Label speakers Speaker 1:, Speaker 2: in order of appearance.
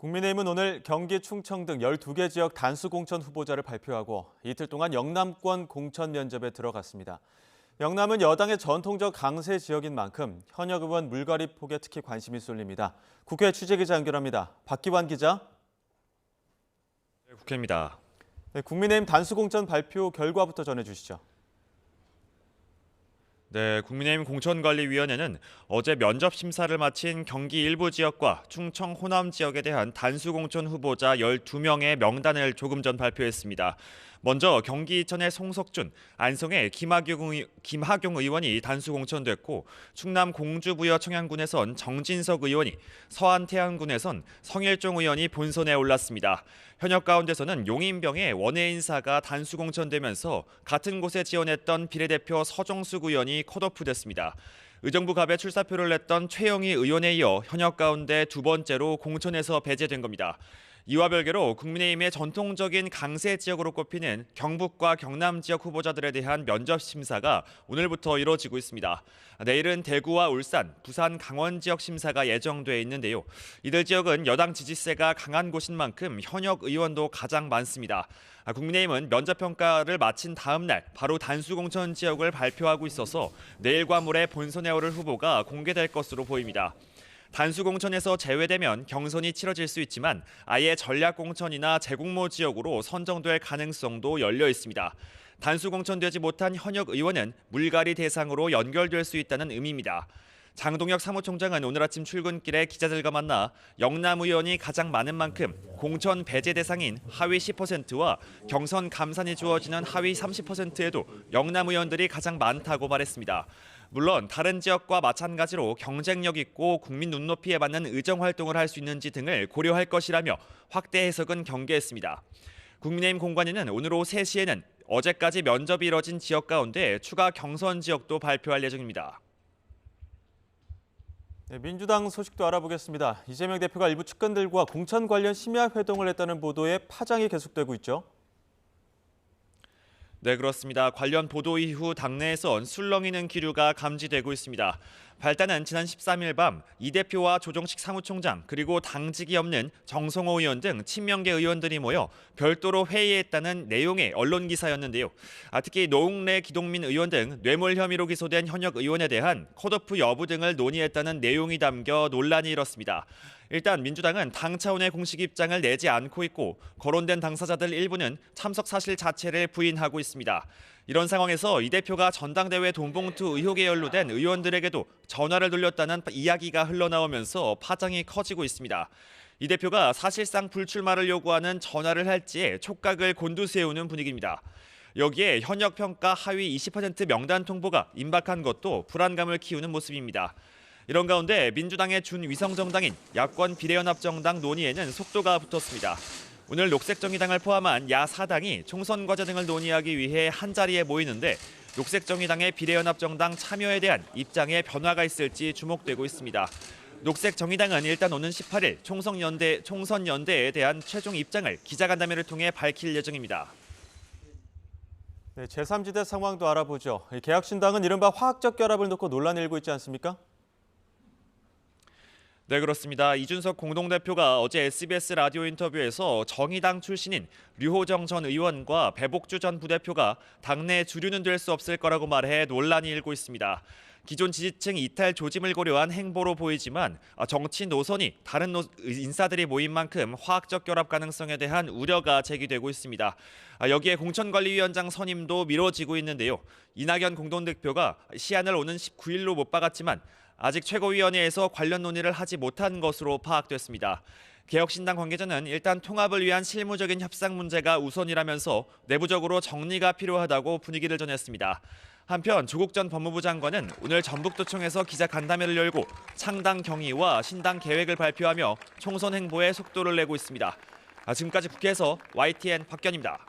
Speaker 1: 국민의힘은 오늘 경기, 충청 등 12개 지역 단수 공천 후보자를 발표하고 이틀 동안 영남권 공천 면접에 들어갔습니다. 영남은 여당의 전통적 강세 지역인 만큼 현역 의원 물갈이 폭에 특히 관심이 쏠립니다. 국회 취재기자 연결합니다. 박기환 기자.
Speaker 2: 네, 국회입니다.
Speaker 1: 네, 국민의힘 단수 공천 발표 결과부터 전해주시죠.
Speaker 2: 네, 국민의힘 공천관리위원회는 어제 면접 심사를 마친 경기 일부 지역과 충청 호남 지역에 대한 단수 공천 후보자 12명의 명단을 조금 전 발표했습니다. 먼저 경기 이천의 송석준, 안성의 김하경 의원이 단수 공천됐고 충남 공주부여 청양군에선 정진석 의원이, 서안 태안군에선 성일종 의원이 본선에 올랐습니다. 현역 가운데서는 용인병의 원외 인사가 단수 공천되면서 같은 곳에 지원했던 비례대표 서정숙 의원이 컷오프됐습니다. 의정부 갑에 출사표를 냈던 최영희 의원에 이어 현역 가운데 두 번째로 공천에서 배제된 겁니다. 이와 별개로 국민의힘의 전통적인 강세 지역으로 꼽히는 경북과 경남 지역 후보자들에 대한 면접 심사가 오늘부터 이뤄지고 있습니다. 내일은 대구와 울산, 부산, 강원 지역 심사가 예정돼 있는데요. 이들 지역은 여당 지지세가 강한 곳인 만큼 현역 의원도 가장 많습니다. 국민의힘은 면접 평가를 마친 다음 날 바로 단수 공천 지역을 발표하고 있어서 내일과 모레 본선에 오를 후보가 공개될 것으로 보입니다. 단수 공천에서 제외되면 경선이 치러질 수 있지만 아예 전략 공천이나 재공모 지역으로 선정될 가능성도 열려 있습니다. 단수 공천되지 못한 현역 의원은 물갈이 대상으로 연결될 수 있다는 의미입니다. 장동혁 사무총장은 오늘 아침 출근길에 기자들과 만나 영남 의원이 가장 많은 만큼 공천 배제 대상인 하위 10%와 경선 감산이 주어지는 하위 30%에도 영남 의원들이 가장 많다고 말했습니다. 물론 다른 지역과 마찬가지로 경쟁력 있고 국민 눈높이에 맞는 의정 활동을 할 수 있는지 등을 고려할 것이라며 확대 해석은 경계했습니다. 국민의힘 공관위는 오늘 오후 3시에는 어제까지 면접이 이뤄진 지역 가운데 추가 경선 지역도 발표할 예정입니다.
Speaker 1: 네, 민주당 소식도 알아보겠습니다. 이재명 대표가 일부 측근들과 공천 관련 심야 회동을 했다는 보도에 파장이 계속되고 있죠.
Speaker 2: 네, 그렇습니다. 관련 보도 이후 당내에선 술렁이는 기류가 감지되고 있습니다. 발단은 지난 13일 밤 이 대표와 조정식 사무총장 그리고 당직이 없는 정성호 의원 등 친명계 의원들이 모여 별도로 회의했다는 내용의 언론 기사였는데요. 특히 노웅래 기동민 의원 등 뇌물 혐의로 기소된 현역 의원에 대한 컷오프 여부 등을 논의했다는 내용이 담겨 논란이 일었습니다. 일단 민주당은 당 차원의 공식 입장을 내지 않고 있고 거론된 당사자들 일부는 참석 사실 자체를 부인하고 있습니다. 이런 상황에서 이 대표가 전당대회 돈봉투 의혹에 연루된 의원들에게도 전화를 돌렸다는 이야기가 흘러나오면서 파장이 커지고 있습니다. 이 대표가 사실상 불출마를 요구하는 전화를 할지에 촉각을 곤두세우는 분위기입니다. 여기에 현역 평가 하위 20% 명단 통보가 임박한 것도 불안감을 키우는 모습입니다. 이런 가운데 민주당의 준위성정당인 야권 비례연합정당 논의에는 속도가 붙었습니다. 오늘 녹색정의당을 포함한 야4당이 총선 과제 등을 논의하기 위해 한자리에 모이는데 녹색정의당의 비례연합정당 참여에 대한 입장에 변화가 있을지 주목되고 있습니다. 녹색정의당은 일단 오는 18일 총선연대에 대한 최종 입장을 기자간담회를 통해 밝힐 예정입니다.
Speaker 1: 네, 제3지대 상황도 알아보죠. 개혁신당은 이른바 화학적 결합을 놓고 논란이 일고 있지 않습니까?
Speaker 2: 네, 그렇습니다. 이준석 공동대표가 어제 SBS 라디오 인터뷰에서 정의당 출신인 류호정 전 의원과 배복주 전 부대표가 당내 주류는 될 수 없을 거라고 말해 논란이 일고 있습니다. 기존 지지층 이탈 조짐을 고려한 행보로 보이지만 정치 노선이 다른 인사들이 모인 만큼 화학적 결합 가능성에 대한 우려가 제기되고 있습니다. 여기에 공천관리위원장 선임도 미뤄지고 있는데요. 이낙연 공동대표가 시한을 오는 19일로 못 박았지만 아직 최고위원회에서 관련 논의를 하지 못한 것으로 파악됐습니다. 개혁신당 관계자는 일단 통합을 위한 실무적인 협상 문제가 우선이라면서 내부적으로 정리가 필요하다고 분위기를 전했습니다. 한편 조국 전 법무부 장관은 오늘 전북도청에서 기자간담회를 열고 창당 경위와 신당 계획을 발표하며 총선 행보에 속도를 내고 있습니다. 지금까지 국회에서 YTN 박견입니다.